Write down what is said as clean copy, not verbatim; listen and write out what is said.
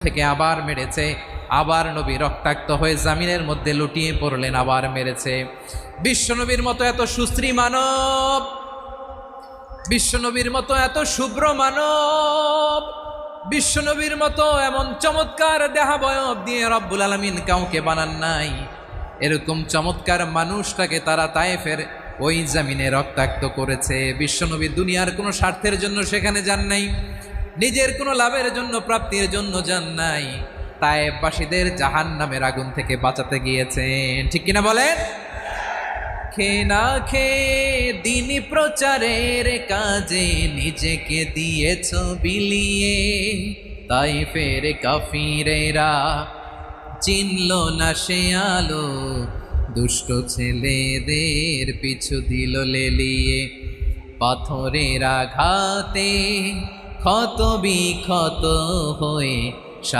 থেকে আবার মেরেছে, আবার নবী রক্তাক্ত হয়ে জামিনের মধ্যে লুটিয়ে পড়লেন, আবার মেরেছে। বিশ্বনবীর মতো এত সুশ্রী মানব, বিশ্বনবীর মতো এত শুভ্র মানব, বিশ্বনবীর মতো এমন চমৎকার দেহাবয়ব দিয়ে রব্বুল আলামিন কাউকে বানান নাই। এরকম চমৎকার মানুষটাকে তারা তায়েফের ওই জামিনে রক্তাক্ত করেছে। বিশ্বনবী দুনিয়ার কোনো স্বার্থের জন্য সেখানে যান নাই, নিজের কোনো লাভের জন্য, প্রাপ্তির জন্য যান নাই, তায়েফবাসীদের জাহান্নামের আগুন থেকে বাঁচাতে গিয়েছেন। ঠিক কিনা বলেন? খেয়ে না খেয়ে দিনী প্রচারের কাজে নিজেকে দিয়েছ বিলিয়ে, তায়েফের কাফিরেরা চিনল না সে আলো, দুষ্ট ছেলেদের পিছু দিল লেলিয়ে। পাথরের আঘাতে ক্ষত বিক্ষত হয়ে